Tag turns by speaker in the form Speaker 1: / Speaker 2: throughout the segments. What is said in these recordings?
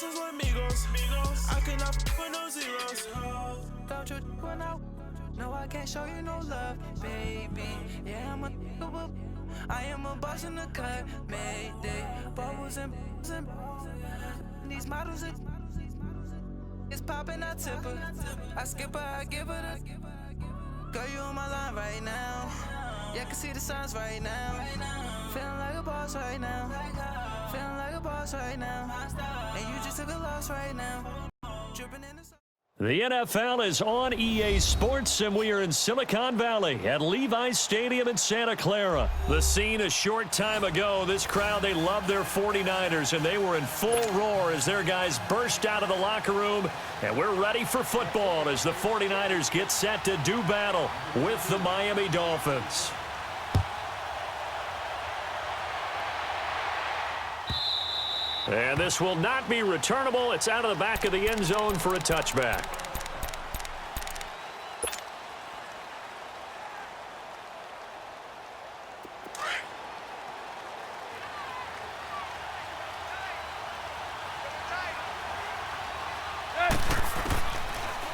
Speaker 1: pesos with amigos. I cannot with no zeros.
Speaker 2: Don't you run out? No, I can't show you no love, baby. Yeah, I am a boss in the cut, Mayday. Bubbles and these models it's popping, I tip her. I skip her, I give her the. Girl, you on my line right now. Yeah, I can see the signs right now. Feeling like a boss right now. Feeling like a boss right now. And you just took a loss right now. Dripping in the sun.
Speaker 3: The NFL is on EA Sports, and we are in Silicon Valley at Levi's Stadium in Santa Clara. The scene a short time ago, this crowd, they love their 49ers, and they were in full roar as their guys burst out of the locker room. And we're ready for football as the 49ers get set to do battle with the Miami Dolphins. And this will not be returnable. It's out of the back of the end zone for a touchback.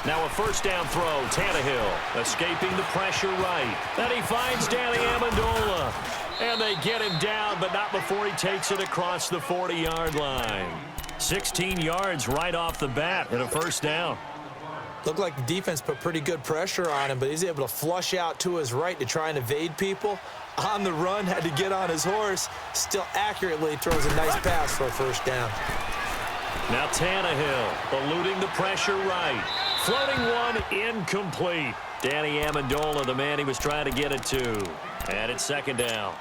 Speaker 3: Now a first down throw. Tannehill escaping the pressure right. Then he finds Danny Amendola. And they get him down, but not before he takes it across the 40-yard line. 16 yards right off the bat and a first down.
Speaker 4: Looked like the defense put pretty good pressure on him, but he's able to flush out to his right to try and evade people. On the run, had to get on his horse. Still accurately throws a nice pass for a first down.
Speaker 3: Now Tannehill eluding the pressure right. Floating one incomplete. Danny Amendola, the man he was trying to get it to. And it's second down.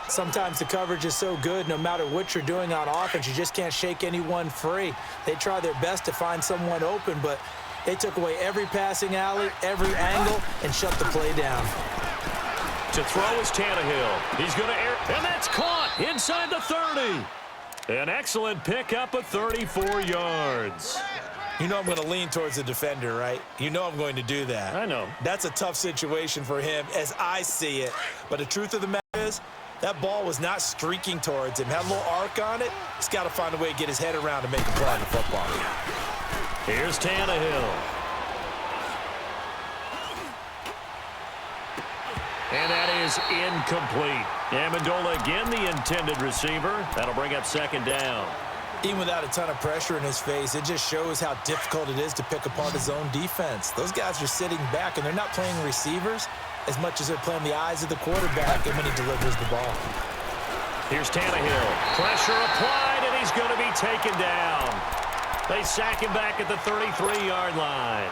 Speaker 4: Sometimes the coverage is so good, no matter what you're doing on offense, you just can't shake anyone free. They try their best to find someone open, but they took away every passing alley, every angle, and shut the play down.
Speaker 3: To throw is Tannehill. He's going to air, and that's caught inside the 30. An excellent pickup of 34 yards.
Speaker 4: You know I'm going to lean towards the defender, right? You know I'm going to do that.
Speaker 3: I know.
Speaker 4: That's a tough situation for him as I see it. But the truth of the matter is, that ball was not streaking towards him. Had a little arc on it. He's got to find a way to get his head around to make a play in the football.
Speaker 3: Here's Tannehill. And that is incomplete. Amendola again the intended receiver. That'll bring up second down.
Speaker 4: Even without a ton of pressure in his face, it just shows how difficult it is to pick apart his own defense. Those guys are sitting back, and they're not playing receivers as much as they're playing the eyes of the quarterback and when he delivers the ball.
Speaker 3: Here's Tannehill. Pressure applied, and he's going to be taken down. They sack him back at the 33-yard line.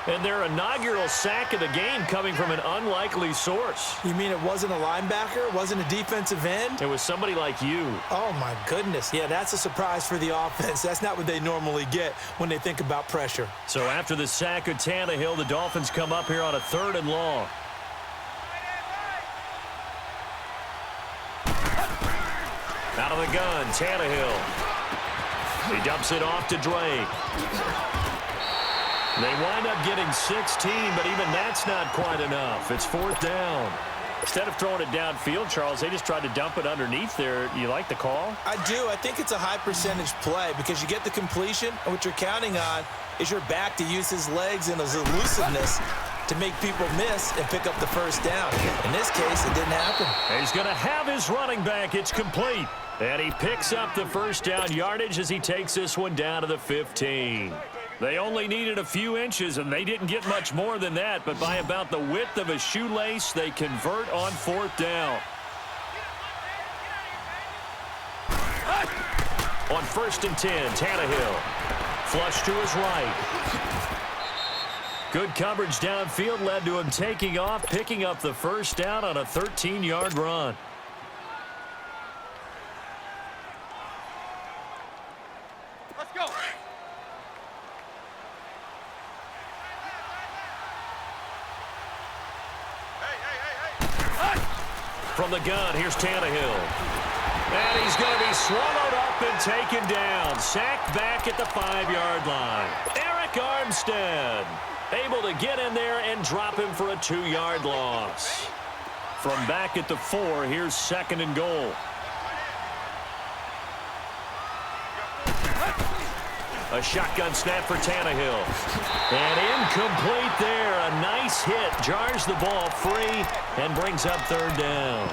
Speaker 3: And their inaugural sack of the game coming from an unlikely source.
Speaker 4: You mean it wasn't a linebacker? It wasn't a defensive end?
Speaker 3: It was somebody like you.
Speaker 4: Oh, my goodness. Yeah, that's a surprise for the offense. That's not what they normally get when they think about pressure.
Speaker 3: So after the sack of Tannehill, the Dolphins come up here on a 3rd and long. Out of the gun, Tannehill. He dumps it off to Drake. They wind up getting 16, but even that's not quite enough. It's 4th down. Instead of throwing it downfield, Charles, they just tried to dump it underneath there. You like the call?
Speaker 4: I do. I think it's a high-percentage play because you get the completion, and what you're counting on is your back to use his legs and his elusiveness to make people miss and pick up the first down. In this case, it didn't happen.
Speaker 3: He's going to have his running back. It's complete. And he picks up the first down yardage as he takes this one down to the 15. They only needed a few inches, and they didn't get much more than that, but by about the width of a shoelace, they convert on 4th down. On 1st and 10, Tannehill. Flush to his right. Good coverage downfield led to him taking off, picking up the first down on a 13-yard run.
Speaker 5: Let's go.
Speaker 3: From the gun, here's Tannehill. And he's going to be swallowed up and taken down. Sacked back at the 5-yard line. Eric Armstead able to get in there and drop him for a 2-yard loss. From back at the 4, here's 2nd and goal. A shotgun snap for Tannehill. And incomplete there. A nice hit. Jars the ball free and brings up third down.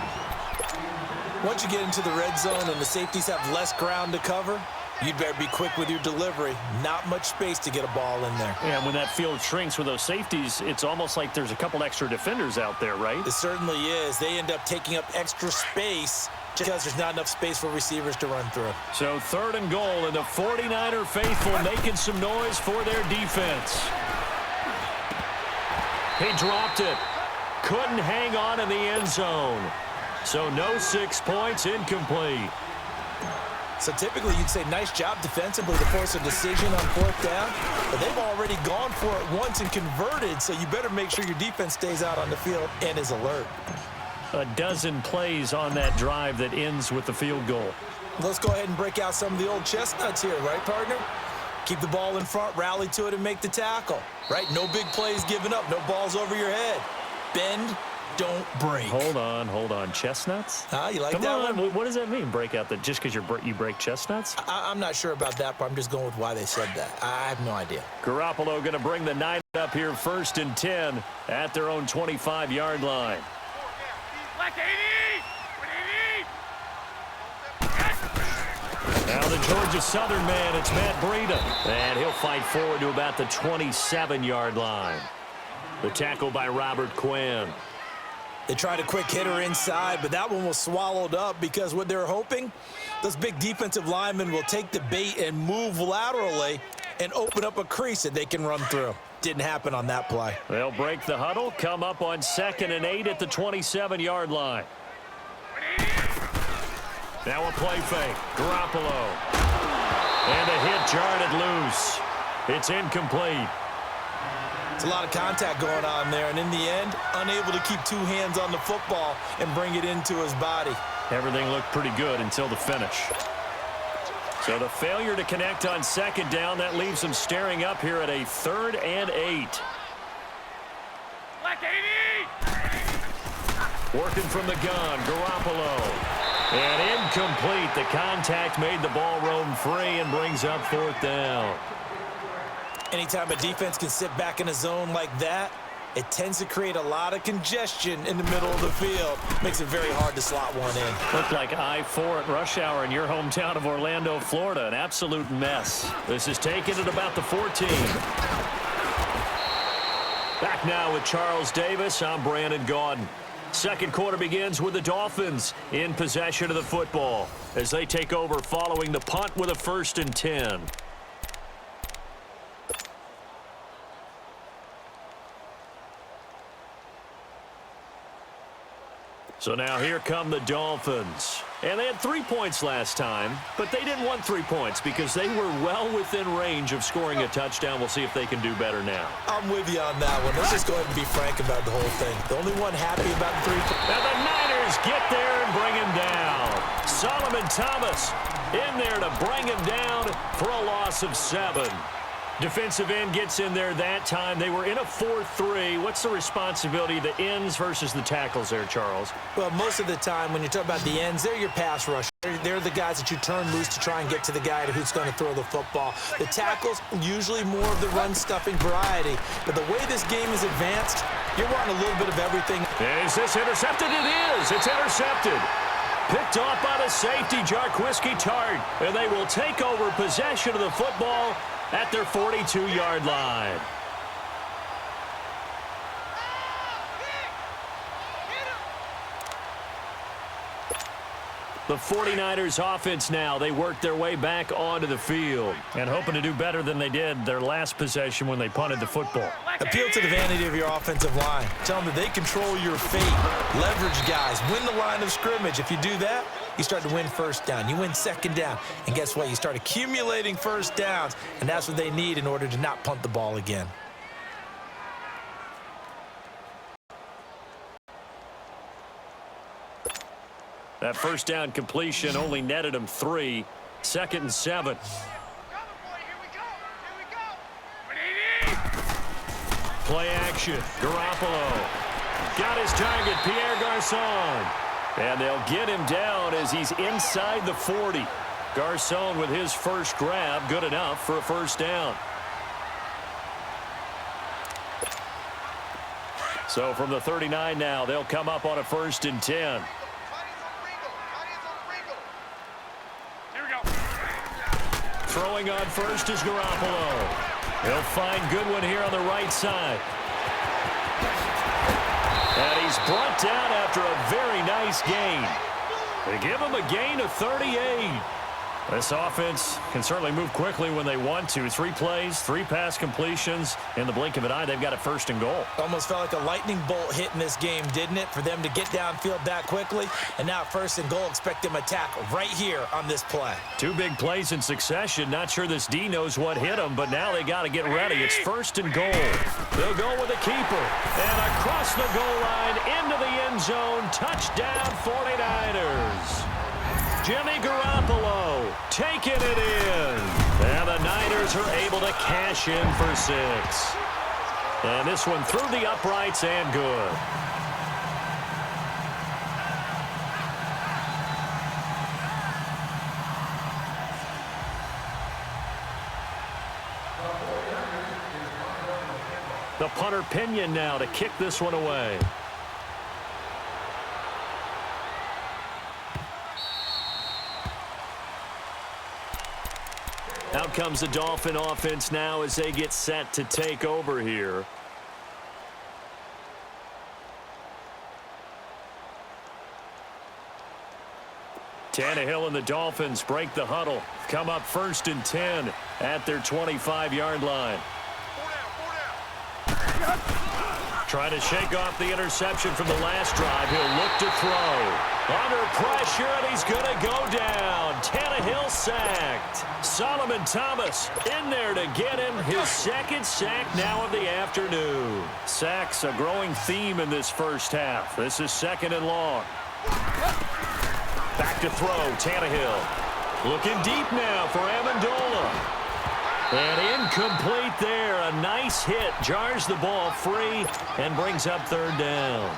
Speaker 4: Once you get into the red zone and the safeties have less ground to cover, you'd better be quick with your delivery. Not much space to get a ball in there.
Speaker 3: Yeah, when that field shrinks with those safeties, it's almost like there's a couple extra defenders out there, right?
Speaker 4: It certainly is. They end up taking up extra space just because there's not enough space for receivers to run through.
Speaker 3: So 3rd and goal, and the 49er faithful making some noise for their defense. He dropped it. Couldn't hang on in the end zone. So no 6 points, incomplete.
Speaker 4: So typically you'd say nice job defensively to force a decision on 4th down, but they've already gone for it once and converted, so you better make sure your defense stays out on the field and is alert.
Speaker 3: A dozen plays on that drive that ends with the field goal.
Speaker 4: Let's go ahead and break out some of the old chestnuts here, right, partner? Keep the ball in front, rally to it, and make the tackle, right? No big plays given up, no balls over your head. Bend, don't break.
Speaker 3: Hold on. Chestnuts?
Speaker 4: You like
Speaker 3: Come
Speaker 4: that
Speaker 3: on.
Speaker 4: one?
Speaker 3: What does that mean, break out? Just because you break chestnuts?
Speaker 4: I'm not sure about that, but I'm just going with why they said that. I have no idea.
Speaker 3: Garoppolo going to bring the 9 up here, 1st and 10 at their own 25-yard line. Now the Georgia Southern man, it's Matt Breida. And he'll fight forward to about the 27-yard line. The tackle by Robert Quinn.
Speaker 4: They tried a quick hitter inside, but that one was swallowed up because what they're hoping, those big defensive linemen will take the bait and move laterally and open up a crease that they can run through. Didn't happen on that play.
Speaker 3: They'll break the huddle, come up on 2nd and 8 at the 27-yard line. Now a play fake. Garoppolo. And a hit jarred it loose. It's incomplete.
Speaker 4: It's a lot of contact going on there, and in the end, unable to keep 2 hands on the football and bring it into his body.
Speaker 3: Everything looked pretty good until the finish. So the failure to connect on 2nd down, that leaves them staring up here at a 3rd and 8. Working from the gun, Garoppolo. And incomplete. The contact made the ball roam free and brings up 4th down.
Speaker 4: Anytime a defense can sit back in a zone like that, it tends to create a lot of congestion in the middle of the field. Makes it very hard to slot one in.
Speaker 3: Looked like I-4 at rush hour in your hometown of Orlando, Florida. An absolute mess. This is taken at about the 14. Back now with Charles Davis. I'm Brandon Gaudin. 2nd quarter begins with the Dolphins in possession of the football as they take over following the punt with a 1st and 10. So now here come the Dolphins. And they had 3 points last time, but they didn't want 3 points because they were well within range of scoring a touchdown. We'll see if they can do better now.
Speaker 4: I'm with you on that one. Let's just go ahead and be frank about the whole thing. The only one happy about the 3 points.
Speaker 3: And the Niners get there and bring him down. Solomon Thomas in there to bring him down for a loss of 7. Defensive end gets in there that time. They were in a 4-3. What's the responsibility of the ends versus the tackles there, Charles?
Speaker 4: Well, most of the time when you talk about the ends, they're your pass rush. They're the guys that you turn loose to try and get to the guy who's going to throw the football. The tackles, usually more of the run-stuffing variety. But the way this game is advanced, you're wanting a little bit of everything.
Speaker 3: And is this intercepted? It is. It's intercepted. Picked off by the safety, Jarquiski Tart. And they will take over possession of the football at their 42-yard line. The 49ers offense now, they work their way back onto the field and hoping to do better than they did their last possession when they punted the football.
Speaker 4: Appeal to the vanity of your offensive line. Tell them that they control your fate. Leverage guys. Win the line of scrimmage. If you do that, you start to win 1st down. You win 2nd down. And guess what? You start accumulating 1st downs, and that's what they need in order to not punt the ball again.
Speaker 3: That 1st down completion only netted him 3. 2nd and 7. Play action. Garoppolo. Got his target, Pierre Garçon. And they'll get him down as he's inside the 40. Garcon with his first grab, good enough for a first down. So from the 39 now, they'll come up on a 1st and 10. Throwing on first is Garoppolo. He'll find Goodwin here on the right side. And he's brought down after a very nice gain. They give him a gain of 38. This offense can certainly move quickly when they want to. 3 plays, 3 pass completions. In the blink of an eye, they've got a 1st and goal.
Speaker 4: Almost felt like a lightning bolt hit in this game, didn't it? For them to get downfield that quickly. And now 1st and goal, expect them to attack right here on this play.
Speaker 3: 2 big plays in succession. Not sure this D knows what hit them, but now they got to get ready. It's 1st and goal. They'll go with a keeper. And across the goal line, into the end zone. Touchdown 49ers. Jimmy Garoppolo taking it in. And the Niners are able to cash in for 6. And this one through the uprights and good. The punter Pinion now to kick this one away. Out comes the Dolphin offense now as they get set to take over here. Tannehill and the Dolphins break the huddle. Come up 1st and 10 at their 25-yard line. Trying to shake off the interception from the last drive. He'll look to throw. Under pressure, and he's going to go down. Tannehill sacked. Solomon Thomas in there to get him his 2nd sack now of the afternoon. Sacks a growing theme in this first half. This is 2nd and long. Back to throw, Tannehill. Looking deep now for Amendola. And incomplete there. A nice hit. Jars the ball free and brings up 3rd down.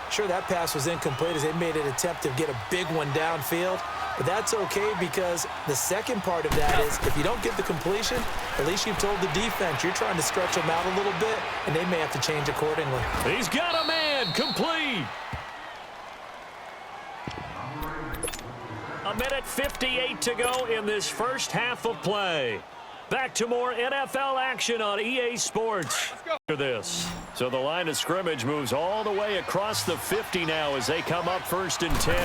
Speaker 4: Sure, that pass was incomplete as they made an attempt to get a big one downfield. But that's okay because the second part of that is if you don't get the completion, at least you've told the defense you're trying to stretch them out a little bit, and they may have to change accordingly.
Speaker 3: He's got a man. Complete. 1:58 to go in this first half of play. Back to more NFL action on EA Sports. After this. So the line of scrimmage moves all the way across the 50 now as they come up 1st and 10.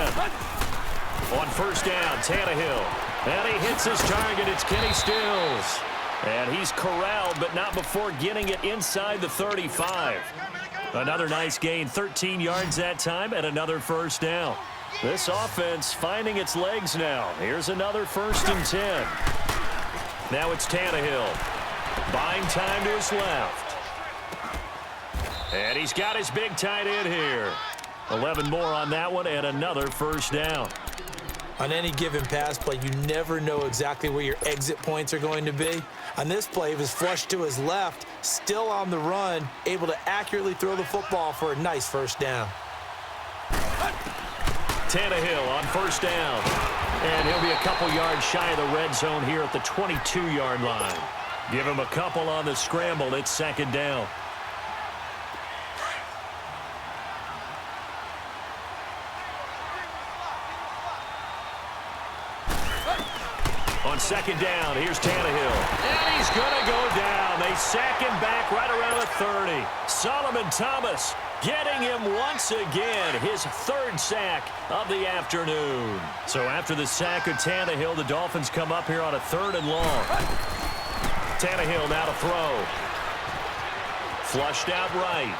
Speaker 3: On 1st down, Tannehill. And he hits his target. It's Kenny Stills. And he's corralled, but not before getting it inside the 35. Another nice gain, 13 yards that time, and another 1st down. This offense finding its legs now. Here's another 1st and 10. Now it's Tannehill. Buying time to his left. And he's got his big tight end here. 11 more on that one and another 1st down.
Speaker 4: On any given pass play, you never know exactly where your exit points are going to be. On this play, he was flushed to his left, still on the run, able to accurately throw the football for a nice 1st down.
Speaker 3: Tannehill on 1st down. And he'll be a couple yards shy of the red zone here at the 22-yard line. Give him a couple on the scramble. It's 2nd down. On 2nd down, here's Tannehill. And he's going to go down. They sack him back right around the 30. Solomon Thomas getting him once again, his 3rd sack of the afternoon. So after the sack of Tannehill, the Dolphins come up here on a 3rd and long. Tannehill now to throw. Flushed out right.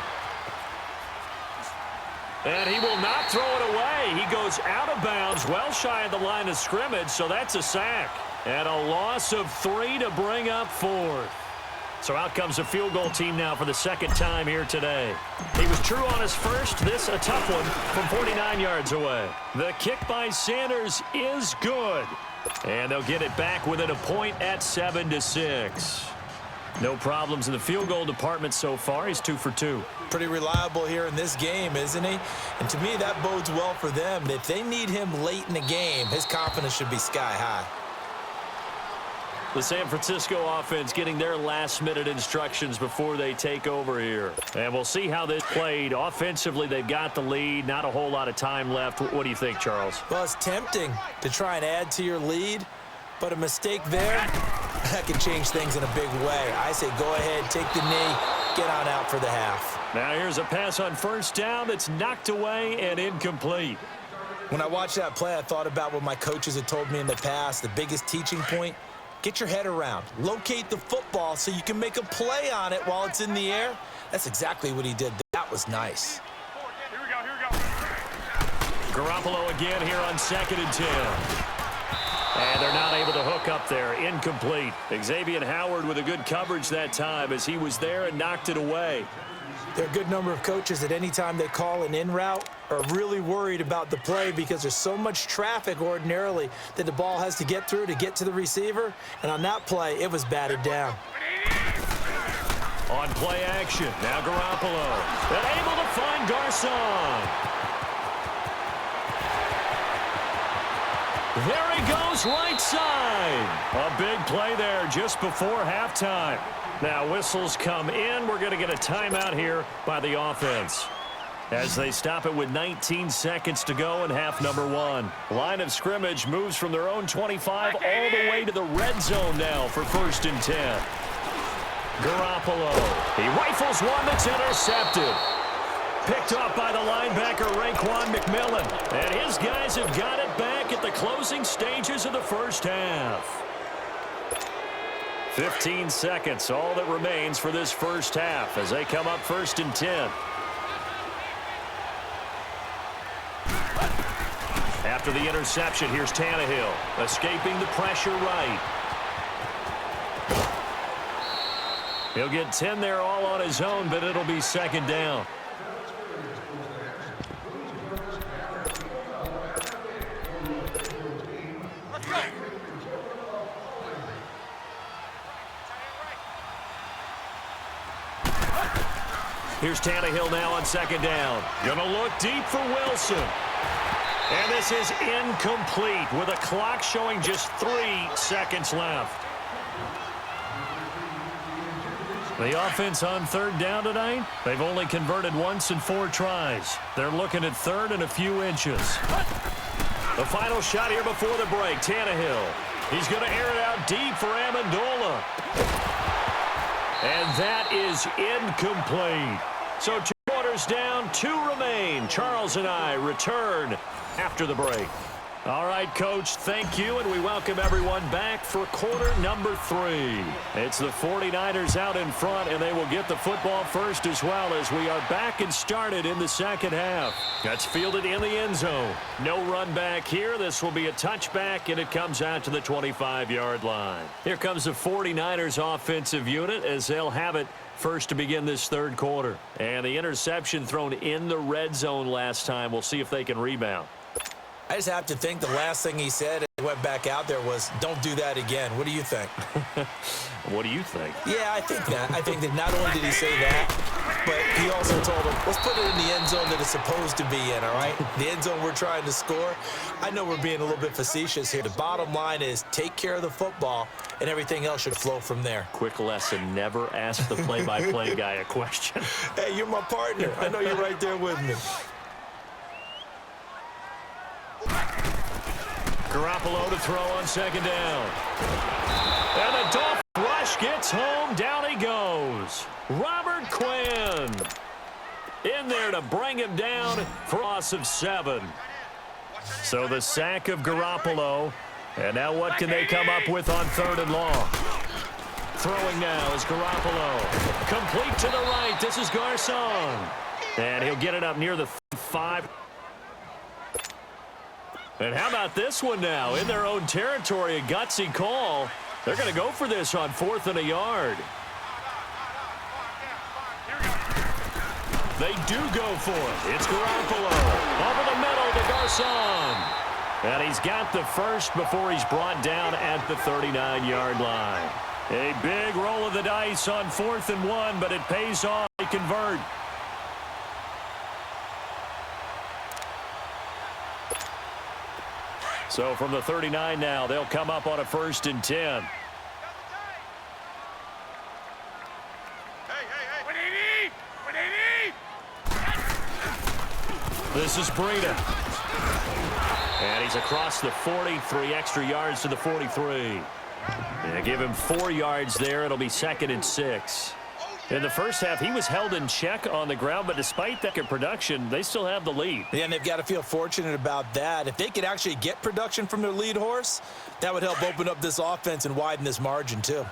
Speaker 3: And he will not throw it away. He goes out of bounds, well shy of the line of scrimmage, so that's a sack. And a loss of 3 to bring up 4th. So out comes the field goal team now for the 2nd time here today. He was true on his first. This a tough one from 49 yards away. The kick by Sanders is good. And they'll get it back within a point at 7-6. No problems in the field goal department so far. He's 2 for 2.
Speaker 4: Pretty reliable here in this game, isn't he? And to me, that bodes well for them. If they need him late in the game, his confidence should be sky high.
Speaker 3: The San Francisco offense getting their last-minute instructions before they take over here. And we'll see how this played. Offensively, they've got the lead. Not a whole lot of time left. What do you think, Charles?
Speaker 4: Well, it's tempting to try and add to your lead, but a mistake there, that can change things in a big way. I say go ahead, take the knee, get on out for the half.
Speaker 3: Now here's a pass on first down that's knocked away and incomplete.
Speaker 4: When I watched that play, I thought about what my coaches had told me in the past. The biggest teaching point, get your head around. Locate the football so you can make a play on it while it's in the air. That's exactly what he did. That was nice.
Speaker 5: Here we go.
Speaker 3: Garoppolo again here on 2nd and 10. And they're not able to hook up there. Incomplete. Xavier Howard with a good coverage that time as he was there and knocked it away.
Speaker 4: There are a good number of coaches that any time they call an in route are really worried about the play because there's so much traffic ordinarily that the ball has to get through to get to the receiver. And on that play, it was batted down.
Speaker 3: On play action, now Garoppolo. And able to find Garcon. There he goes, right side. A big play there just before halftime. Now whistles come in. We're going to get a timeout here by the offense as they stop it with 19 seconds to go in half number 1. Line of scrimmage moves from their own 25 all the way to the red zone now for 1st and 10. Garoppolo. He rifles one that's intercepted. Picked off by the linebacker, Raekwon McMillan. And his guys have got it back at the closing stages of the first half. 15 seconds, all that remains for this first half as they come up 1st and 10. After the interception, here's Tannehill, escaping the pressure right. He'll get 10 there all on his own, but it'll be 2nd down. Here's Tannehill now on 2nd down. Gonna look deep for Wilson. And this is incomplete with a clock showing just 3 seconds left. The offense on 3rd down tonight, they've only converted once in 4 tries. They're looking at 3rd and a few inches. The final shot here before the break, Tannehill. He's going to air it out deep for Amendola. And that is incomplete. So 2 quarters down, 2 remain. Charles and I return after the break. All right, Coach, thank you, and we welcome everyone back for quarter number 3. It's the 49ers out in front, and they will get the football first as well as we are back and started in the 2nd half. That's fielded in the end zone. No run back here. This will be a touchback, and it comes out to the 25-yard line. Here comes the 49ers offensive unit as they'll have it first to begin this 3rd quarter. And the interception thrown in the red zone last time. We'll see if they can rebound.
Speaker 4: I just have to think the last thing he said as he went back out there was, don't do that again. What do you think?
Speaker 3: What do you think?
Speaker 4: Yeah, I think that. I think that not only did he say that, but he also told him, let's put it in the end zone that it's supposed to be in, all right? The end zone we're trying to score. I know we're being a little bit facetious here. The bottom line is take care of the football, and everything else should flow from there.
Speaker 3: Quick lesson, never ask the play-by-play guy a question.
Speaker 4: Hey, you're my partner. I know you're right there with me.
Speaker 3: Garoppolo to throw on 2nd down. And the Dolphins rush gets home. Down he goes. Robert Quinn in there to bring him down for a loss of 7. So the sack of Garoppolo. And now what can they come up with on 3rd and long? Throwing now is Garoppolo. Complete to the right. This is Garcon. And he'll get it up near the 5. And how about this one now? In their own territory, a gutsy call. They're going to go for this on 4th and a yard. They do go for it. It's Garoppolo. Over the middle to Garcon. And he's got the first before he's brought down at the 39-yard line. A big roll of the dice on 4th and 1, but it pays off. They convert. So from the 39 now, they'll come up on a 1st and 10. This is Breida. And he's across the 40, 3 extra yards to the 43. And give him 4 yards there. It'll be 2nd and 6. In the first half, he was held in check on the ground, but despite that production, they still have the lead.
Speaker 4: Yeah, and they've got to feel fortunate about that. If they could actually get production from their lead horse, that would help open up this offense and widen this margin, too.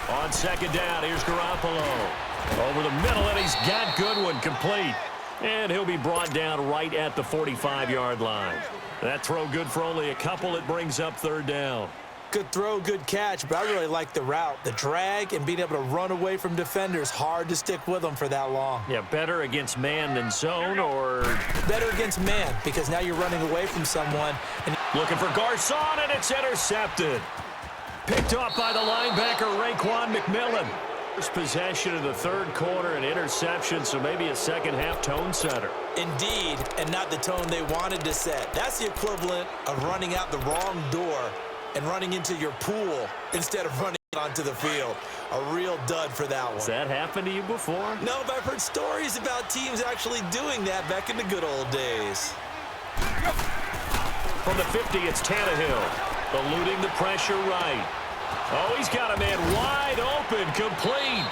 Speaker 3: On 2nd down, here's Garoppolo. Over the middle, and he's got Goodwin complete. And he'll be brought down right at the 45-yard line. That throw good for only a couple. It brings up 3rd down.
Speaker 4: Good throw, good catch, but I really like the route. The drag and being able to run away from defenders, hard to stick with them for that long.
Speaker 3: Yeah, better against man than zone, or
Speaker 4: better against man, because now you're running away from someone. And
Speaker 3: looking for Garcon, and it's intercepted. Picked off by the linebacker, Raekwon McMillan. First possession of the 3rd quarter, an interception, so maybe a second-half tone setter.
Speaker 4: Indeed, and not the tone they wanted to set. That's the equivalent of running out the wrong door and running into your pool instead of running onto the field. A real dud for that one.
Speaker 3: Has that happened to you before?
Speaker 4: No, but I've heard stories about teams actually doing that back in the good old days.
Speaker 3: From the 50, it's Tannehill, eluding the pressure right. Oh, he's got a man wide open, complete.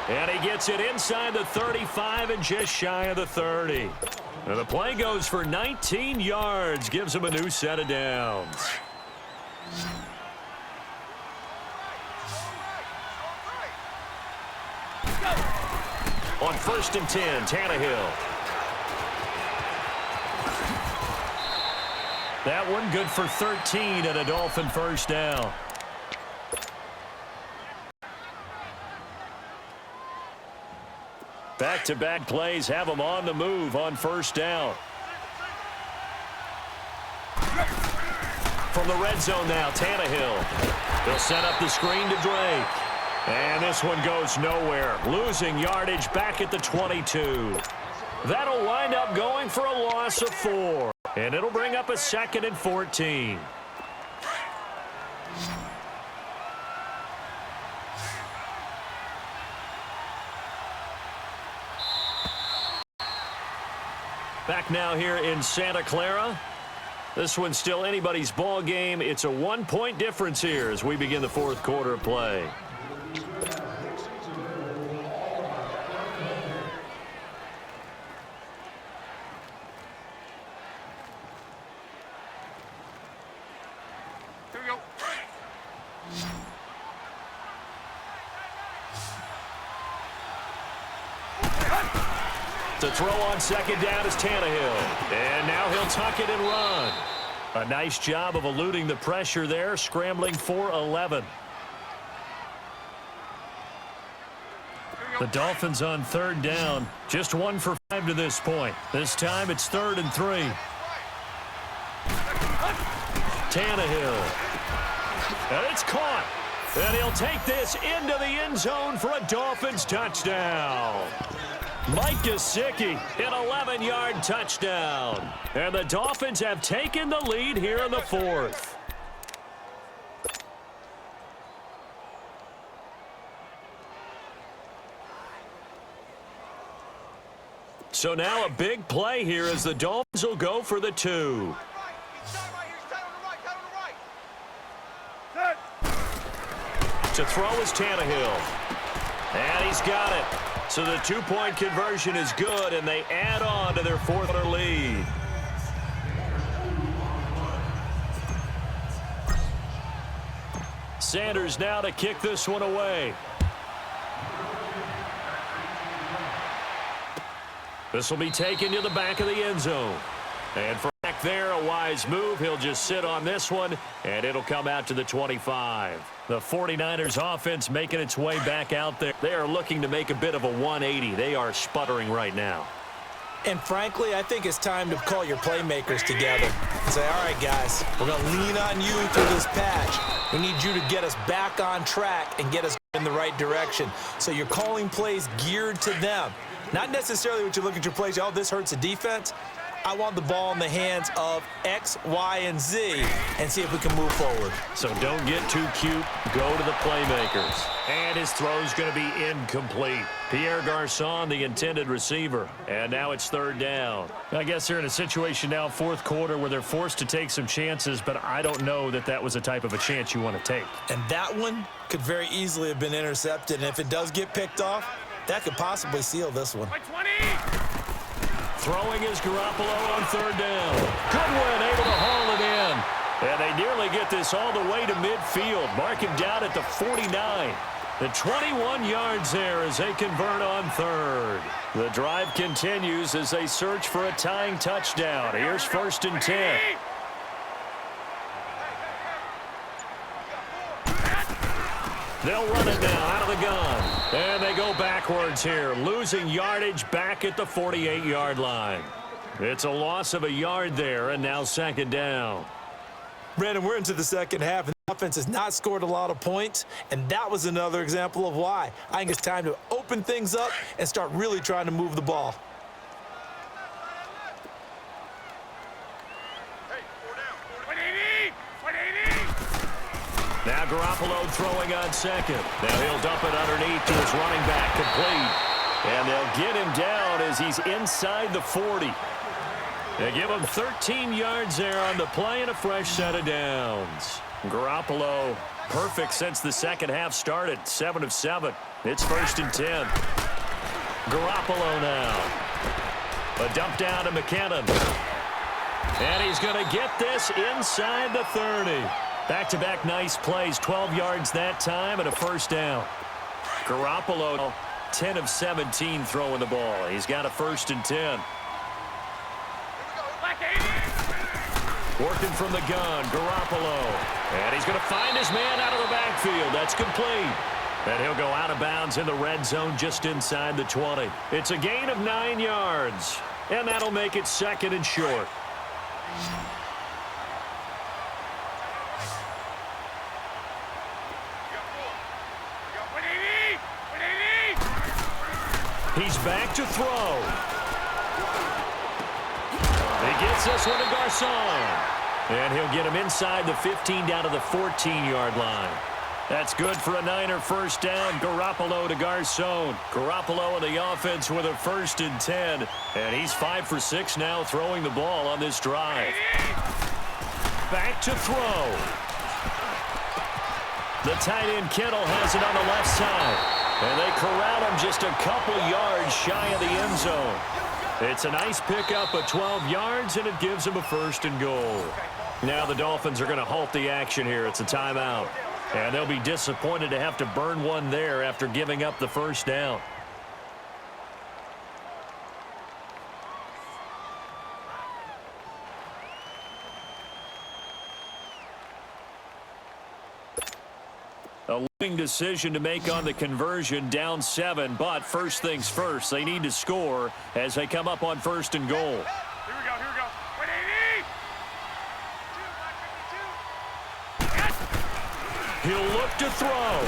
Speaker 3: And he gets it inside the 35 and just shy of the 30. And the play goes for 19 yards, gives him a new set of downs. On 1st and 10, Tannehill. That one good for 13 and a Dolphin 1st down. Back-to-back plays have them on the move on 1st down. From the red zone now, Tannehill. They'll set up the screen to Drake. And this one goes nowhere. Losing yardage back at the 22. That'll wind up going for a loss of 4. And it'll bring up a 2nd and 14. Back now here in Santa Clara. This one's still anybody's ball game. It's a 1-point difference here as we begin the 4th quarter of play.
Speaker 5: Here we go.
Speaker 3: The throw on 2nd down is Tannehill. And now he'll tuck it and run. A nice job of eluding the pressure there, scrambling for 11. The Dolphins on 3rd down, just 1 for 5 to this point. This time it's 3rd and 3. Tannehill. And it's caught. And he'll take this into the end zone for a Dolphins touchdown. Mike Gesicki, an 11-yard touchdown. And the Dolphins have taken the lead here in the 4th. So now a big play here as the Dolphins will go for the 2. To throw is Tannehill. And he's got it. So the 2-point conversion is good, and they add on to their 4th lead. Sanders now to kick this one away. This will be taken to the back of the end zone. And for back there, a wise move. He'll just sit on this one, and it'll come out to the 25. The 49ers offense making its way back out there. They are looking to make a bit of a 180. They are sputtering right now.
Speaker 4: And frankly, I think it's time to call your playmakers together and say, all right, guys, we're going to lean on you through this patch. We need you to get us back on track and get us in the right direction. So you're calling plays geared to them. Not necessarily what you look at your plays, oh, this hurts the defense. I want the ball in the hands of X, Y, and Z and see if we can move forward.
Speaker 3: So don't get too cute. Go to the playmakers. And his throw's going to be incomplete. Pierre Garçon, the intended receiver. And now it's third down. I guess they're in a situation now, fourth quarter, where they're forced to take some chances, but I don't know that that was the type of a chance you want to take.
Speaker 4: And that one could very easily have been intercepted. And if it does get picked off, that could possibly seal this one.
Speaker 3: Throwing is Garoppolo on third down. Goodwin able to haul it in. And they nearly get this all the way to midfield. Mark him down at the 49. The 21 yards there as they convert on third. The drive continues as they search for a tying touchdown. Here's first and 10. They'll run it now out of the gun. And they go backwards here, losing yardage back at the 48-yard line. It's a loss of a yard there, and now second down.
Speaker 4: Brandon, we're into the second half, and the offense has not scored a lot of points, and that was another example of why. I think it's time to open things up and start really trying to move the ball.
Speaker 3: Now Garoppolo throwing on second. Now he'll dump it underneath to his running back, complete. And they'll get him down as he's inside the 40. They give him 13 yards there on the play and a fresh set of downs. Garoppolo, perfect since the second half started, 7 of 7. It's first and 10. Garoppolo now. A dump down to McKinnon. And he's going to get this inside the 30. Back-to-back nice plays, 12 yards that time and a first down. Garoppolo, 10 of 17 throwing the ball. He's got a first and 10. Working from the gun, Garoppolo. And he's going to find his man out of the backfield. That's complete. And he'll go out of bounds in the red zone just inside the 20. It's a gain of 9 yards. And that'll make it second and short. He's back to throw. He gets this one to Garçon. And he'll get him inside the 15 down to the 14-yard line. That's good for a Niner first down. Garoppolo to Garçon. Garoppolo in the offense with a first and 10. And he's 5 for 6 now throwing the ball on this drive. Back to throw. The tight end Kittle has it on the left side. And they corral him just a couple yards shy of the end zone. It's a nice pickup of 12 yards, and it gives him a first and goal. Now the Dolphins are going to halt the action here. It's a timeout. And they'll be disappointed to have to burn one there after giving up the first down. A living decision to make on the conversion, down 7, but first things first, they need to score as they come up on first and goal.
Speaker 5: Here we go, here we go. 180!
Speaker 3: He'll look to throw.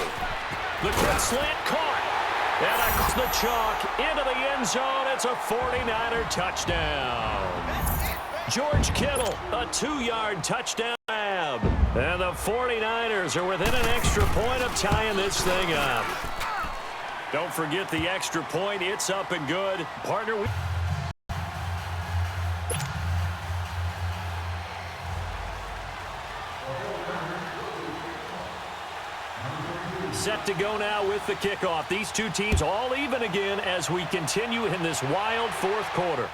Speaker 3: The quick slant caught. And across the chalk into the end zone. It's a 49er touchdown. George Kittle, a 2-yard touchdown grab. And the 49ers are within an extra point of tying this thing up. Don't forget the extra point. It's up and good. Partner, set to go now with the kickoff. These two teams all even again as we continue in this wild fourth quarter.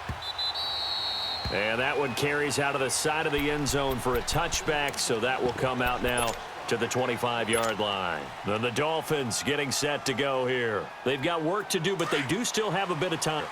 Speaker 3: And that one carries out of the side of the end zone for a touchback, so that will come out now to the 25-yard line. Then the Dolphins getting set to go here. They've got work to do, but they do still have a bit of time.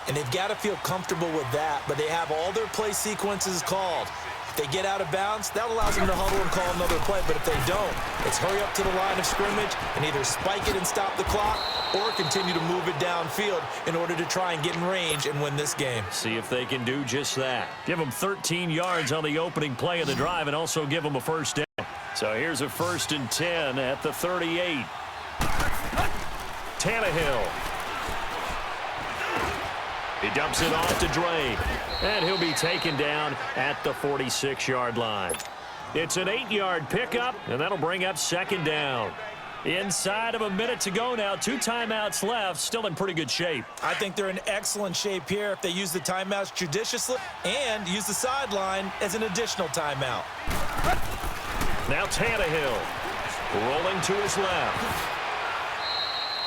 Speaker 4: And they've got to feel comfortable with that, but they have all their play sequences called. If they get out of bounds, that allows them to huddle and call another play. But if they don't, it's hurry up to the line of scrimmage and either spike it and stop the clock or continue to move it downfield in order to try and get in range and win this game.
Speaker 3: See if they can do just that. Give them 13 yards on the opening play of the drive and also give them a first down. So here's a 1st and 10 at the 38. Tannehill. He dumps it off to Drake, and he'll be taken down at the 46-yard line. It's an 8-yard pickup, and that'll bring up 2nd down. Inside of a minute to go now, 2 timeouts left, still in pretty good shape.
Speaker 4: I think they're in excellent shape here if they use the timeouts judiciously and use the sideline as an additional timeout.
Speaker 3: Now Tannehill rolling to his left.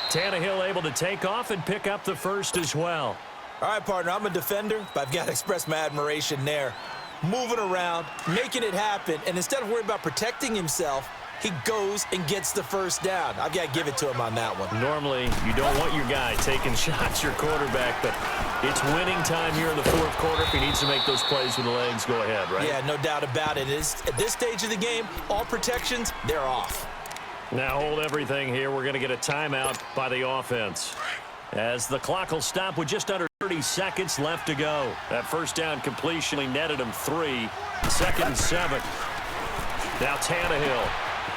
Speaker 3: Tannehill able to take off and pick up the first as well.
Speaker 4: All right, partner, I'm a defender, but I've got to express my admiration there. Moving around, making it happen, and instead of worrying about protecting himself, he goes and gets the first down. I've got to give it to him on that one.
Speaker 3: Normally, you don't want your guy taking shots, your quarterback, but it's winning time here in the 4th quarter. If he needs to make those plays with the legs, go ahead, right?
Speaker 4: Yeah, no doubt about it. At this stage of the game, all protections, they're off.
Speaker 3: Now hold everything here. We're going to get a timeout by the offense, as the clock will stop with just under 30 seconds left to go. That first down completion netted him 3. 2nd and 7. Now Tannehill.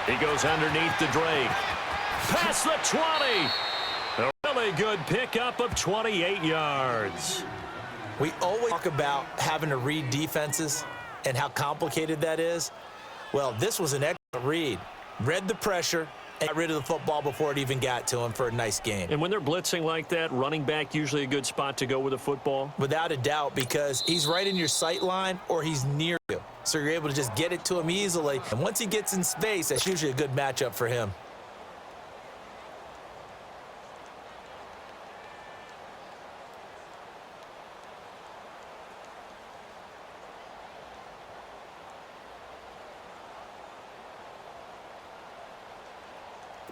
Speaker 3: He goes underneath the Drake. Past the 20. A really good pickup of 28 yards.
Speaker 4: We always talk about having to read defenses and how complicated that is. Well, this was an excellent read. Read the pressure and got rid of the football before it even got to him for a nice game.
Speaker 3: And when they're blitzing like that, running back usually a good spot to go with a football?
Speaker 4: Without a doubt, because he's right in your sight line or he's near you. So you're able to just get it to him easily. And once he gets in space, that's usually a good matchup for him.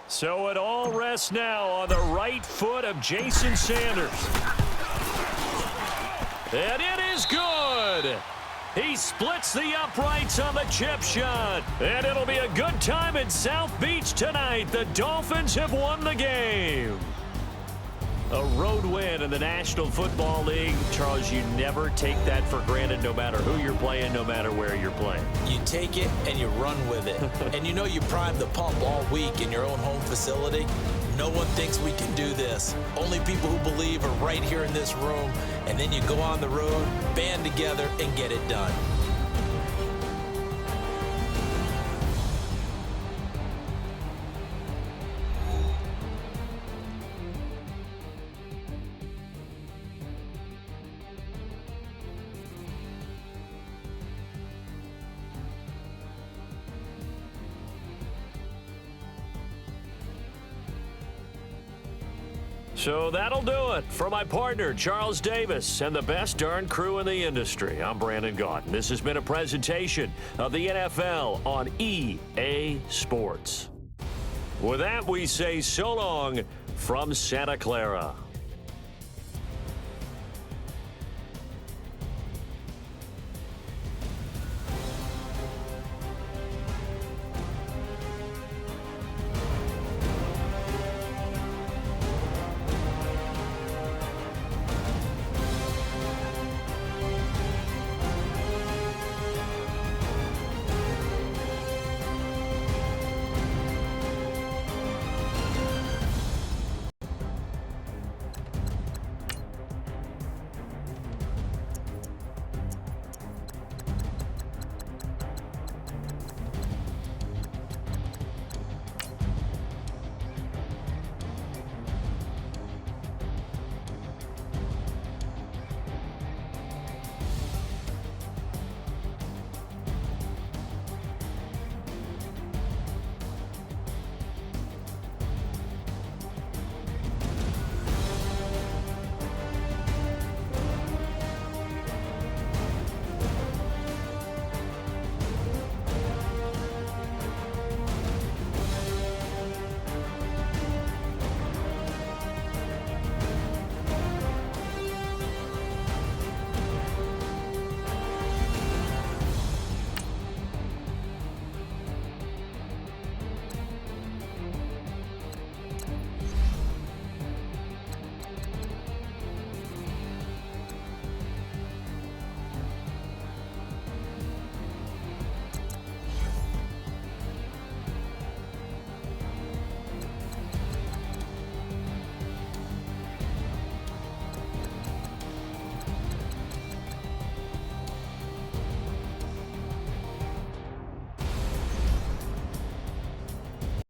Speaker 3: So it all rests now on the right foot of Jason Sanders. And it is good. He splits the uprights on the chip shot. And it'll be a good time in South Beach tonight. The Dolphins have won the game. A road win in the National Football League. Charles, you never take that for granted no matter who you're playing, no matter where you're playing.
Speaker 4: You take it and you run with it. And you know you prime the pump all week in your own home facility. No one thinks we can do this. Only people who believe are right here in this room. And then you go on the road, band together, and get it done.
Speaker 3: So that'll do it for my partner, Charles Davis, and the best darn crew in the industry. I'm Brandon Gaunt. This has been a presentation of the NFL on EA Sports. With that, we say so long from Santa Clara.